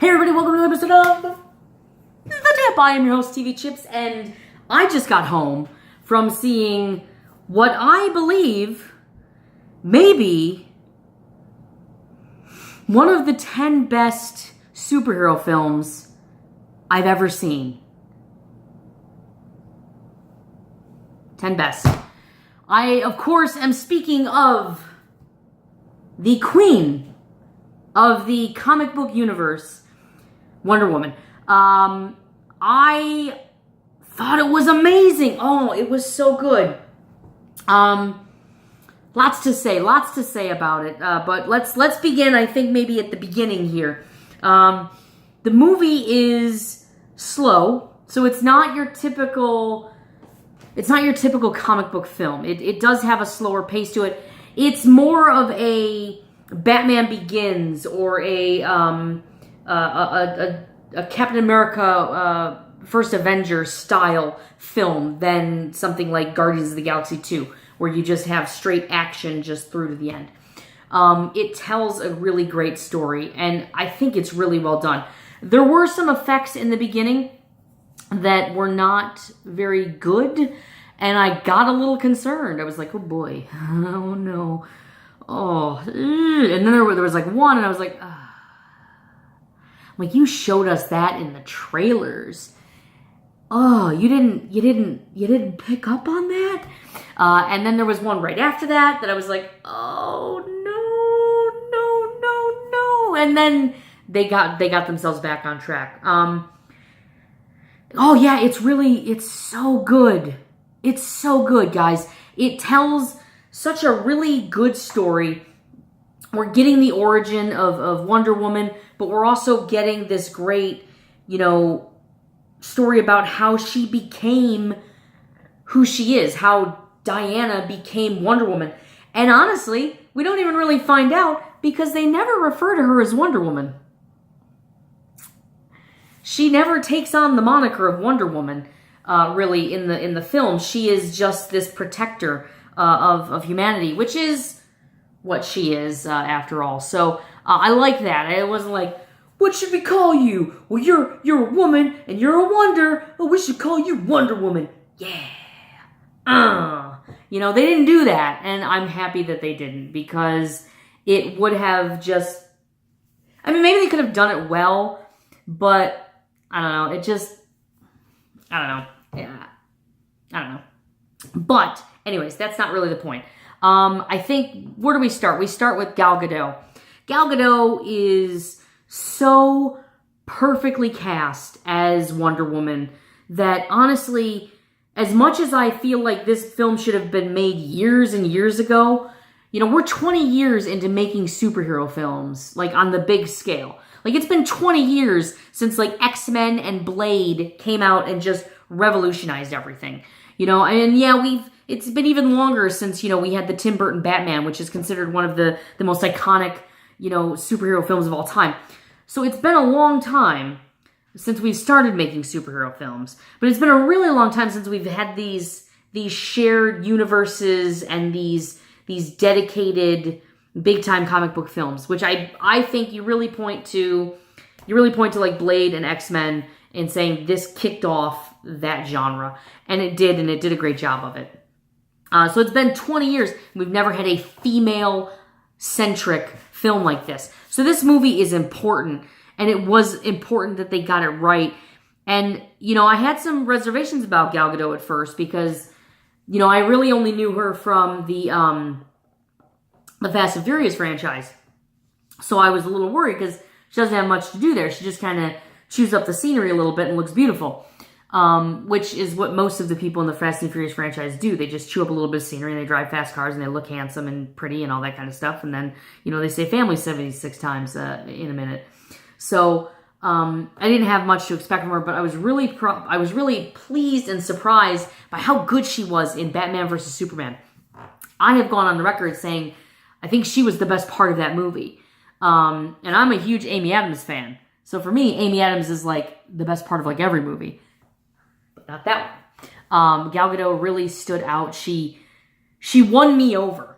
Hey everybody, welcome to another episode of The Tip. I am your host, TV Chips, and I just got home from seeing what I believe may be one of the 10 best superhero films I've ever seen. 10 best. I, of course, am speaking of the queen of the comic book universe, Wonder Woman. I thought it was amazing. Oh, it was so good. Lots to say about it. But let's begin. I think maybe at the beginning here. The movie is slow, so it's not your typical comic book film. It does have a slower pace to it. It's more of a Batman Begins or a Captain America First Avenger style film than something like Guardians of the Galaxy 2, where you just have straight action just through to the end. It tells a really great story, and I think it's really well done. There were some effects in the beginning that were not very good, and I got a little concerned. I was like, oh boy, oh no, oh, and then there was like one, and I was like, like, you showed us that in the trailers. Oh, you didn't pick up on that? And then there was one right after that I was like, oh no. And then they got themselves back on track. Oh yeah, it's so good. It's so good, guys. It tells such a really good story. We're getting the origin of Wonder Woman, but we're also getting this great, story about how she became who she is, how Diana became Wonder Woman. And honestly, we don't even really find out because they never refer to her as Wonder Woman. She never takes on the moniker of Wonder Woman, really, in the film. She is just this protector of humanity, which is what she is, after all. So I like that. It wasn't like, what should we call you? Well, you're a woman and you're a wonder. Oh, we should call you Wonder Woman. Yeah. They didn't do that, and I'm happy that they didn't, because it would have just, maybe they could have done it well, but I don't know. Yeah. I don't know. But anyways, that's not really the point. I think, where do we start? We start with Gal Gadot. Gal Gadot is so perfectly cast as Wonder Woman that, honestly, as much as I feel like this film should have been made years and years ago, we're 20 years into making superhero films, like, on the big scale. Like, it's been 20 years since, like, X-Men and Blade came out and just revolutionized everything. And yeah, it's been even longer since, we had the Tim Burton Batman, which is considered one of the most iconic, superhero films of all time. So it's been a long time since we've started making superhero films. But it's been a really long time since we've had these shared universes and these dedicated big-time comic book films, which I think you really point to like Blade and X-Men in saying this kicked off that genre. And it did a great job of it. So it's been 20 years. We've never had a female-centric film like this. So this movie is important, and it was important that they got it right. And, I had some reservations about Gal Gadot at first because, I really only knew her from the Fast and Furious franchise. So I was a little worried because she doesn't have much to do there. She just kind of chews up the scenery a little bit and looks beautiful. Which is what most of the people in the Fast and Furious franchise do. They just chew up a little bit of scenery, and they drive fast cars, and they look handsome and pretty and all that kind of stuff. And then, they say family 76 times in a minute. So I didn't have much to expect from her, but I was really pleased and surprised by how good she was in Batman vs. Superman. I have gone on the record saying I think she was the best part of that movie. And I'm a huge Amy Adams fan. So for me, Amy Adams is like the best part of like every movie. Not that one. Gal Gadot really stood out. She won me over.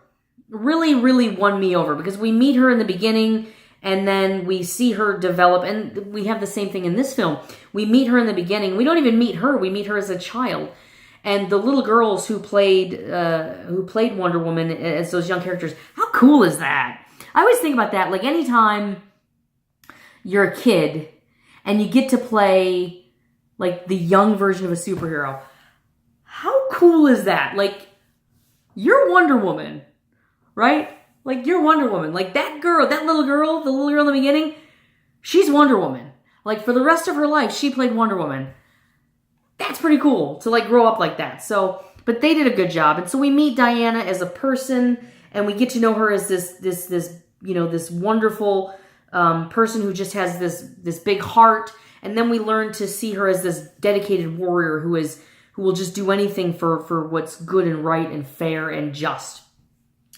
Really, really won me over because we meet her in the beginning And then we see her develop, and we have the same thing in this film. We meet her in the beginning. We don't even meet her. We meet her as a child. And the little girls who played Wonder Woman as those young characters, how cool is that? I always think about that. Like, anytime you're a kid and you get to play, like, the young version of a superhero, how cool is that? Like, you're Wonder Woman, right? Like, you're Wonder Woman. Like, that girl, the little girl in the beginning, she's Wonder Woman. Like, for the rest of her life, she played Wonder Woman. That's pretty cool to, like, grow up like that. So, but they did a good job. And so we meet Diana as a person, and we get to know her as this wonderful person who just has this big heart. And then we learn to see her as this dedicated warrior who will just do anything for what's good and right and fair and just.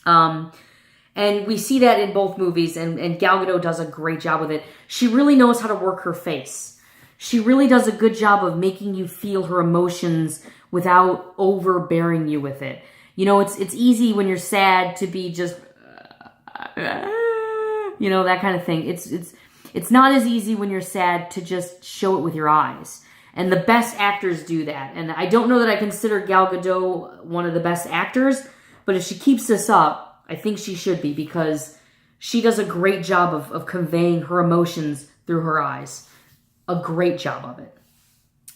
And we see that in both movies, and Gal Gadot does a great job with it. She really knows how to work her face. She really does a good job of making you feel her emotions without overbearing you with it. You know, it's easy when you're sad to be just, you know, that kind of thing. It's not as easy when you're sad to just show it with your eyes. And the best actors do that. And I don't know that I consider Gal Gadot one of the best actors, but if she keeps this up, I think she should be, because she does a great job of conveying her emotions through her eyes. A great job of it.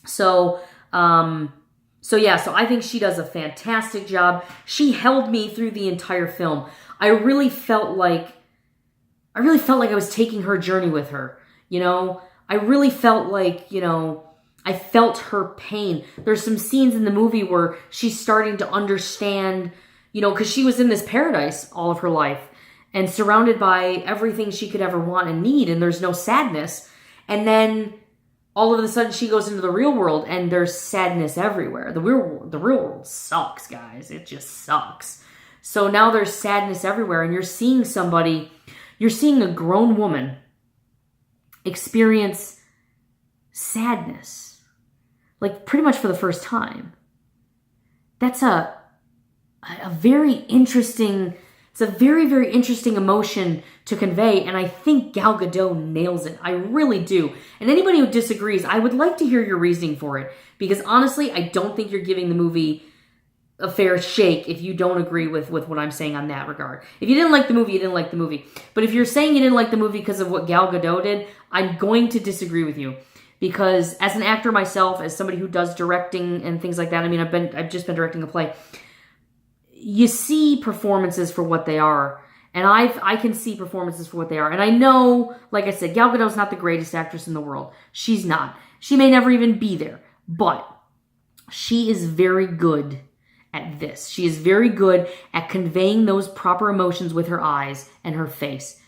So I think she does a fantastic job. She held me through the entire film. I really felt like I was taking her journey with her. You know, I really felt like, you know, I felt her pain. There's some scenes in the movie where she's starting to understand, you know, because she was in this paradise all of her life and surrounded by everything she could ever want and need, and there's no sadness. And then all of a sudden she goes into the real world and there's sadness everywhere. The real world sucks, guys. It just sucks. So now there's sadness everywhere, and you're seeing a grown woman experience sadness, like, pretty much for the first time. That's a very interesting, it's a very, very interesting emotion to convey, and I think Gal Gadot nails it. I really do. And anybody who disagrees, I would like to hear your reasoning for it, because honestly, I don't think you're giving the movie a fair shake if you don't agree with what I'm saying on that regard. If you didn't like the movie, you didn't like the movie. But if you're saying you didn't like the movie because of what Gal Gadot did, I'm going to disagree with you. Because as an actor myself, as somebody who does directing and things like that, I mean, I've just been directing a play. You see performances for what they are. And I can see performances for what they are. And I know, like I said, Gal Gadot's not the greatest actress in the world. She's not. She may never even be there. But she is very good at this. She is very good at conveying those proper emotions with her eyes and her face.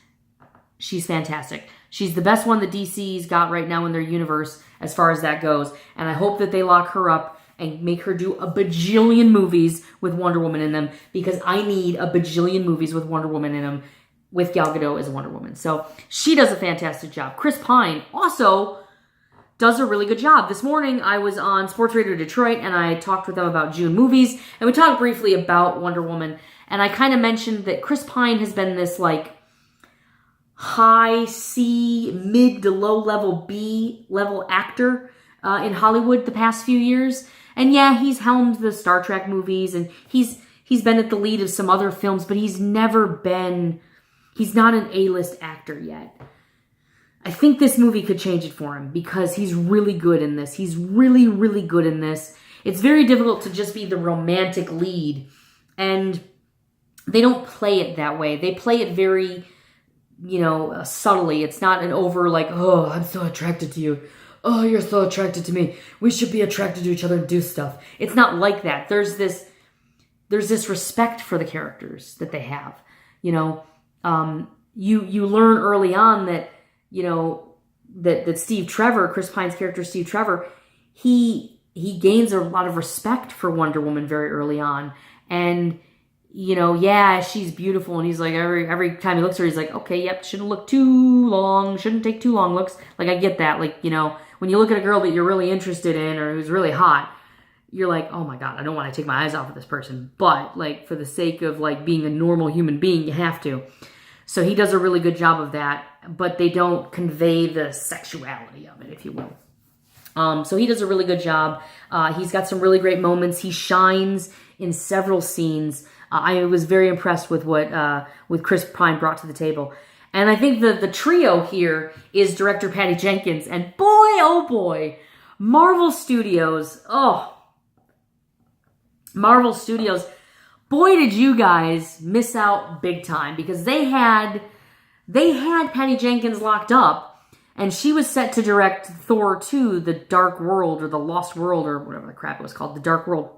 She's fantastic. She's the best one that DC's got right now in their universe as far as that goes. And I hope that they lock her up and make her do a bajillion movies with Wonder Woman in them, because I need a bajillion movies with Wonder Woman in them with Gal Gadot as Wonder Woman. So she does a fantastic job. Chris Pine also does a really good job. This morning I was on Sports Radio Detroit and I talked with them about June movies, and we talked briefly about Wonder Woman, and I kind of mentioned that Chris Pine has been this like high C, mid to low level B level actor in Hollywood the past few years. And yeah, he's helmed the Star Trek movies, and he's been at the lead of some other films, but he's not an A-list actor yet. I think this movie could change it for him, because he's really good in this. He's really, really good in this. It's very difficult to just be the romantic lead, and they don't play it that way. They play it very, subtly. It's not an over like, oh, I'm so attracted to you. Oh, you're so attracted to me. We should be attracted to each other and do stuff. It's not like that. There's this respect for the characters that they have. You learn early on that, that Steve Trevor, Chris Pine's character, Steve Trevor, he gains a lot of respect for Wonder Woman very early on. And, she's beautiful. And he's like, every time he looks at her, he's like, okay, yep, shouldn't look too long. Shouldn't take too long looks. Like, I get that. Like, when you look at a girl that you're really interested in or who's really hot, you're like, oh my God, I don't want to take my eyes off of this person. But, like, for the sake of, like, being a normal human being, you have to. So he does a really good job of that, but they don't convey the sexuality of it, if you will. So he does a really good job. He's got some really great moments. He shines in several scenes. I was very impressed with what with Chris Pine brought to the table. And I think the trio here is director Patty Jenkins. And boy, oh boy, Marvel Studios. Boy, did you guys miss out big time, because they had Patty Jenkins locked up, and she was set to direct Thor 2, The Dark World, or The Lost World, or whatever the crap it was called, The Dark World.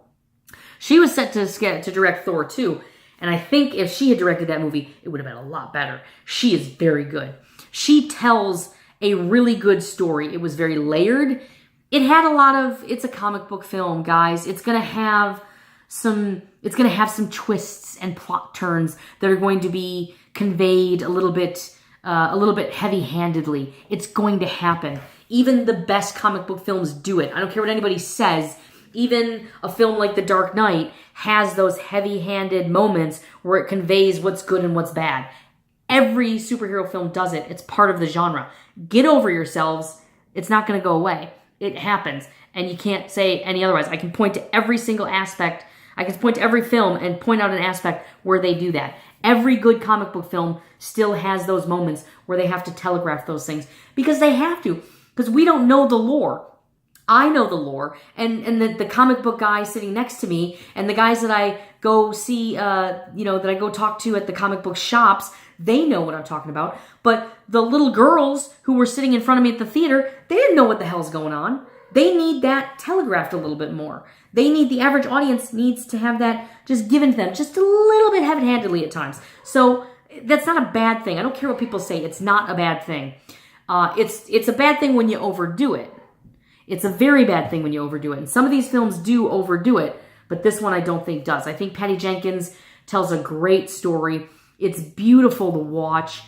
She was set to direct Thor 2, and I think if she had directed that movie, it would have been a lot better. She is very good. She tells a really good story. It was very layered. It had a lot of, it's a comic book film, guys. It's going to have some twists and plot turns that are going to be conveyed a little bit heavy-handedly. It's going to happen. Even the best comic book films do it. I don't care what anybody says. Even a film like The Dark Knight has those heavy-handed moments where it conveys what's good and what's bad. Every superhero film does it. It's part of the genre. Get over yourselves. It's not going to go away. It happens. And you can't say any otherwise. I can point to every single aspect. I can point to every film and point out an aspect where they do that. Every good comic book film still has those moments where they have to telegraph those things, because they have to, because we don't know the lore. I know the lore, and the comic book guy sitting next to me, and the guys that I go see, that I go talk to at the comic book shops, they know what I'm talking about. But the little girls who were sitting in front of me at the theater, they didn't know what the hell's going on. They need that telegraphed a little bit more. The average audience needs to have that just given to them just a little bit heavy-handedly at times. So that's not a bad thing. I don't care what people say. It's not a bad thing. It's a bad thing when you overdo it. It's a very bad thing when you overdo it. And some of these films do overdo it, but this one I don't think does. I think Patty Jenkins tells a great story. It's beautiful to watch.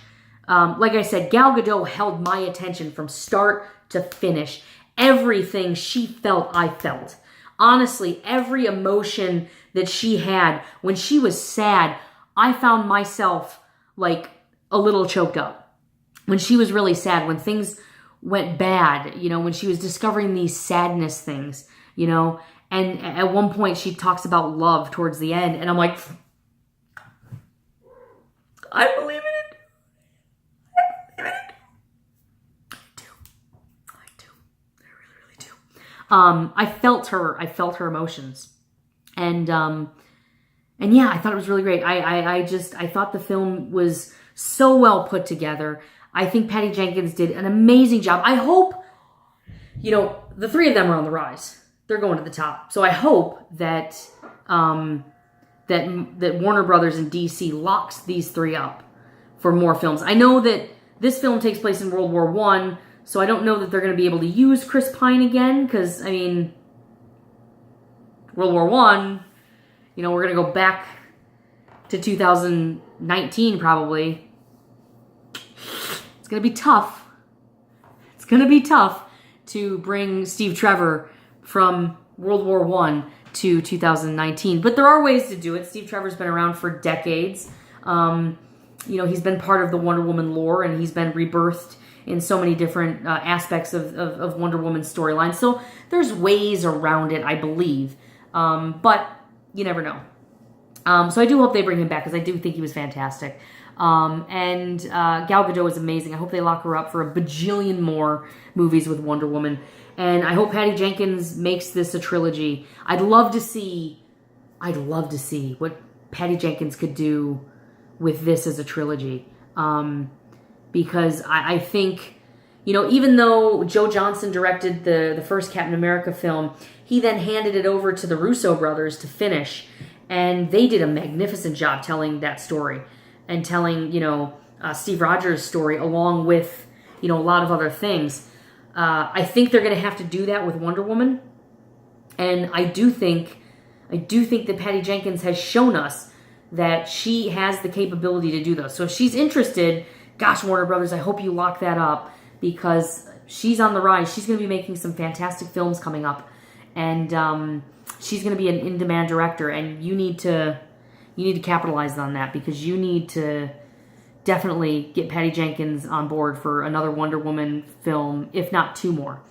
Like I said, Gal Gadot held my attention from start to finish. Everything she felt, I felt. Honestly, every emotion that she had, when she was sad, I found myself like a little choked up. When she was really sad, when things went bad, when she was discovering these sadness things, and at one point she talks about love towards the end, and I'm like, I believe in it. I do. I really, really do. I felt her emotions. And yeah, I thought it was really great. I thought the film was so well put together. I think Patty Jenkins did an amazing job. I hope, the three of them are on the rise. They're going to the top. So I hope that that Warner Brothers and DC locks these three up for more films. I know that this film takes place in World War I, so I don't know that they're going to be able to use Chris Pine again, because, World War I, we're going to go back to 2019 probably. It's going to be tough. It's going to be tough to bring Steve Trevor from World War I to 2019. But there are ways to do it. Steve Trevor's been around for decades. He's been part of the Wonder Woman lore, and he's been rebirthed in so many different aspects of Wonder Woman's storyline. So there's ways around it, I believe. But you never know. So I do hope they bring him back, because I do think he was fantastic. And Gal Gadot is amazing. I hope they lock her up for a bajillion more movies with Wonder Woman. And I hope Patty Jenkins makes this a trilogy. I'd love to see what Patty Jenkins could do with this as a trilogy. Because I think, even though Joe Johnston directed the first Captain America film, he then handed it over to the Russo brothers to finish. And they did a magnificent job telling that story and telling, Steve Rogers' story along with, a lot of other things. I think they're going to have to do that with Wonder Woman. And I do think that Patty Jenkins has shown us that she has the capability to do those. So if she's interested, gosh, Warner Brothers, I hope you lock that up, because she's on the rise. She's going to be making some fantastic films coming up. And she's going to be an in-demand director, and you need to capitalize on that, because you need to definitely get Patty Jenkins on board for another Wonder Woman film, if not 2 more.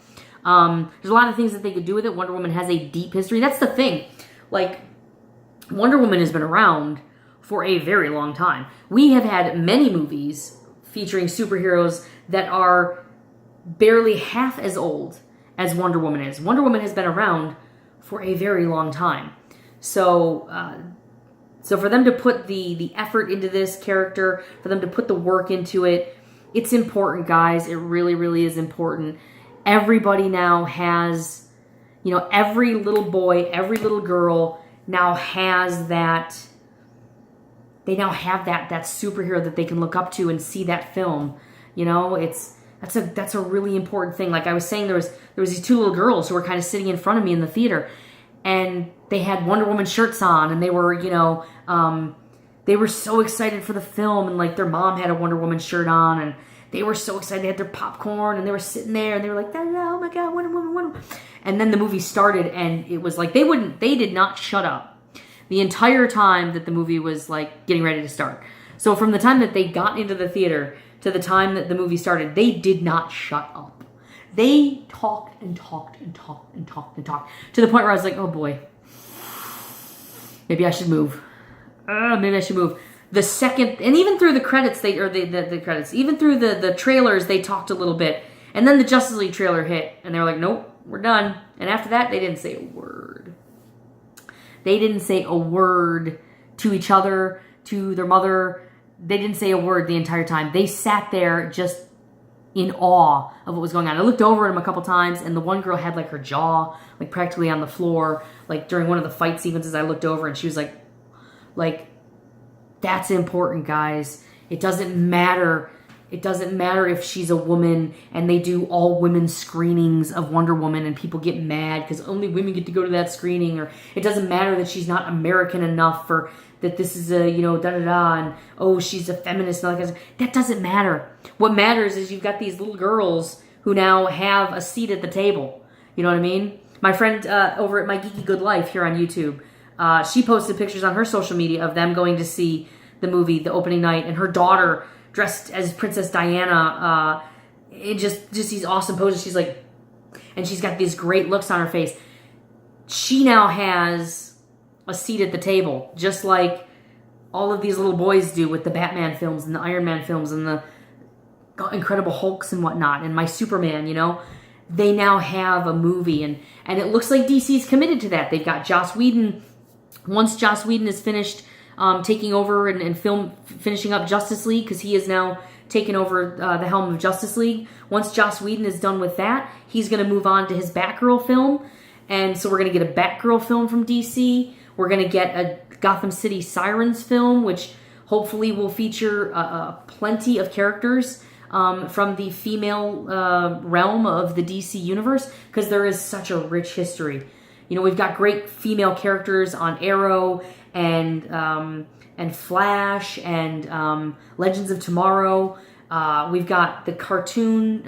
There's a lot of things that they could do with it. Wonder Woman has a deep history. That's the thing. Like, Wonder Woman has been around for a very long time. We have had many movies featuring superheroes that are barely half as old as Wonder Woman is. Wonder Woman has been around for a very long time. So for them to put the effort into this character, for them to put the work into it, it's important, guys. It really, really is important. Everybody now has, every little boy, every little girl now has that. They now have that superhero that they can look up to and see that film. That's a really important thing. Like I was saying, there was these 2 little girls who were kind of sitting in front of me in the theater, and they had Wonder Woman shirts on, and they were, they were so excited for the film, and like their mom had a Wonder Woman shirt on, and they were so excited. They had their popcorn, and they were sitting there, and they were like, "Oh my God, Wonder Woman, Wonder Woman!" And then the movie started, and it was like they did not shut up the entire time that the movie was like getting ready to start. So from the time that they got into the theater to the time that the movie started, they did not shut up. They talked and talked and talked and talked and talked to the point where I was like, oh boy, maybe I should move. Maybe I should move. The second, and even through the credits, the credits, even through the trailers, they talked a little bit. And then the Justice League trailer hit, and they were like, nope, we're done. And after that, they didn't say a word. They didn't say a word to each other, to their mother. They didn't say a word the entire time. They sat there just in awe of what was going on. I looked over at them a couple times, and the one girl had like her jaw like practically on the floor. Like during one of the fight sequences, I looked over and she was like, that's important, guys. It doesn't matter. It doesn't matter if she's a woman and they do all women screenings of Wonder Woman and people get mad because only women get to go to that screening, or it doesn't matter that she's not American enough for that this is a, da-da-da, and oh, she's a feminist and all that. That doesn't matter. What matters is you've got these little girls who now have a seat at the table. You know what I mean? My friend over at My Geeky Good Life here on YouTube, she posted pictures on her social media of them going to see the movie, the opening night, and her daughter dressed as Princess Diana, in just these awesome poses. She's like, and she's got these great looks on her face. She now has a seat at the table, just like all of these little boys do with the Batman films and the Iron Man films and the Incredible Hulks and whatnot, and my Superman, They now have a movie, and it looks like DC's committed to that. They've got Joss Whedon. Once Joss Whedon is finished taking over and finishing up Justice League, because he has now taken over the helm of Justice League. Once Joss Whedon is done with that, he's going to move on to his Batgirl film. And so we're going to get a Batgirl film from DC. We're going to get a Gotham City Sirens film, which hopefully will feature plenty of characters from the female realm of the DC universe, because there is such a rich history. We've got great female characters on Arrow and Flash and Legends of Tomorrow. We've got the cartoon,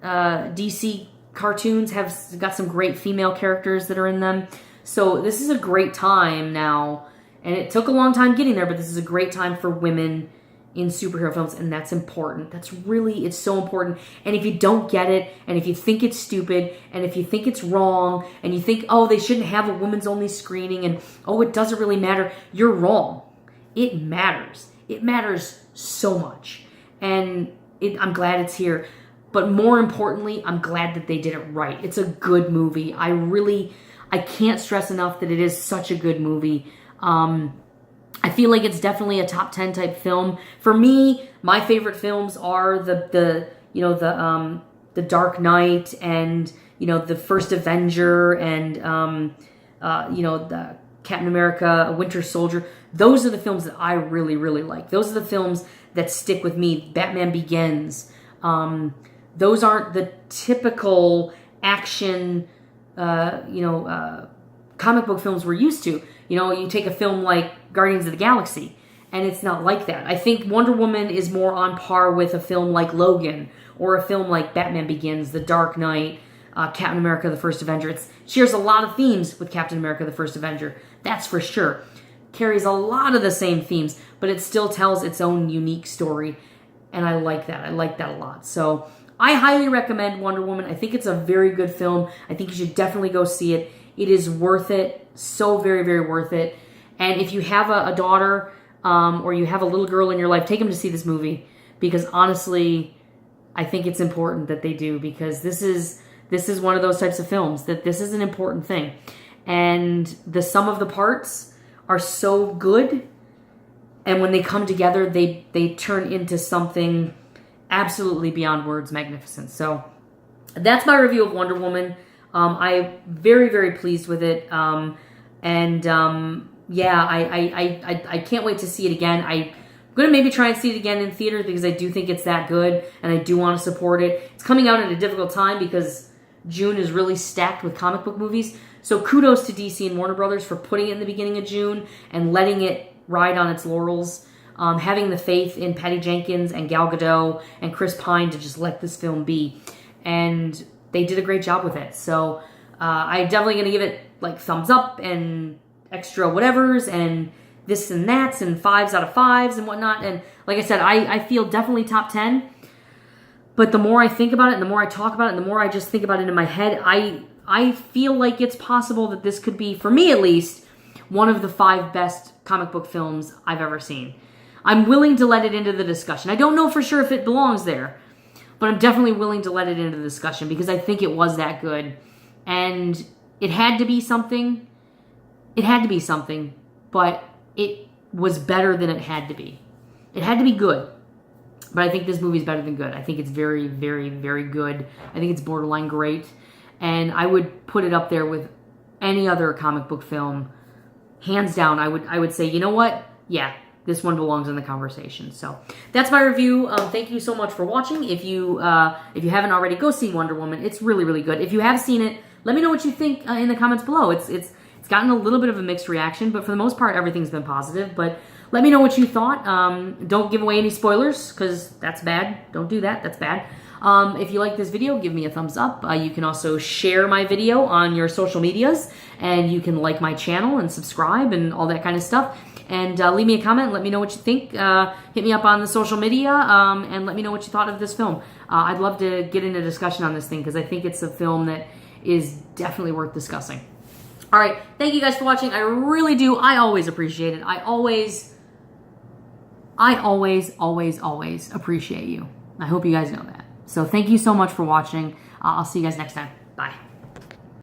DC cartoons have got some great female characters that are in them. So this is a great time now, and it took a long time getting there, but this is a great time for women in superhero films, and that's important. It's so important. And if you don't get it, and if you think it's stupid, and if you think it's wrong, and you think, oh, they shouldn't have a women's only screening, and oh, it doesn't really matter, you're wrong. It matters. It matters so much. And I'm glad it's here. But more importantly, I'm glad that they did it right. It's a good movie. I can't stress enough that it is such a good movie. I feel like it's definitely a top 10 type film. For me, my favorite films are the Dark Knight and the First Avenger and the Captain America, Winter Soldier. Those are the films that I really, really like. Those are the films that stick with me. Batman Begins. Those aren't the typical action, comic book films we're used to. You take a film like Guardians of the Galaxy, and it's not like that. I think Wonder Woman is more on par with a film like Logan, or a film like Batman Begins, The Dark Knight, Captain America, The First Avenger. It shares a lot of themes with Captain America, The First Avenger. That's for sure. carries a lot of the same themes, but it still tells its own unique story. And I like that. I like that a lot. So I highly recommend Wonder Woman. I think it's a very good film. I think you should definitely go see it. It is worth it. So very, very worth it. And if you have a daughter or you have a little girl in your life, take them to see this movie. Because honestly, I think it's important that they do. Because this is one of those types of films that this is an important thing. And the sum of the parts are so good. And when they come together, they turn into something absolutely beyond words magnificent. So that's my review of Wonder Woman. I'm very, very pleased with it. Yeah, I can't wait to see it again. I'm going to maybe try and see it again in theaters because I do think it's that good and I do want to support it. It's coming out at a difficult time because June is really stacked with comic book movies. So kudos to DC and Warner Brothers for putting it in the beginning of June and letting it ride on its laurels. Having the faith in Patty Jenkins and Gal Gadot and Chris Pine to just let this film be. And they did a great job with it. So I'm definitely going to give it like thumbs up and extra whatevers and this and that's and 5s out of 5s and whatnot. And like I said, I feel definitely top 10. But the more I think about it and the more I talk about it and the more I just think about it in my head, I feel like it's possible that this could be, for me at least, one of the 5 best comic book films I've ever seen. I'm willing to let it into the discussion. I don't know for sure if it belongs there, but I'm definitely willing to let it into the discussion because I think it was that good. And it had to be something. It had to be something, but it was better than it had to be. It had to be good, but I think this movie is better than good. I think it's very, very, very good. I think it's borderline great. And I would put it up there with any other comic book film. Hands down, I would say, you know what? Yeah, this one belongs in the conversation. So that's my review. Thank you so much for watching. If you haven't already, go see Wonder Woman. It's really, really good. If you have seen it, let me know what you think in the comments below. It's gotten a little bit of a mixed reaction, but for the most part, everything's been positive. But let me know what you thought. Don't give away any spoilers because that's bad. Don't do that. That's bad. If you like this video, give me a thumbs up. You can also share my video on your social medias, and you can like my channel and subscribe and all that kind of stuff. And leave me a comment. Let me know what you think. Hit me up on the social media and let me know what you thought of this film. I'd love to get into a discussion on this thing because I think it's a film that is definitely worth discussing. All right. Thank you guys for watching. I really do. I always appreciate it. I always appreciate you. I hope you guys know that. So thank you so much for watching. I'll see you guys next time. Bye.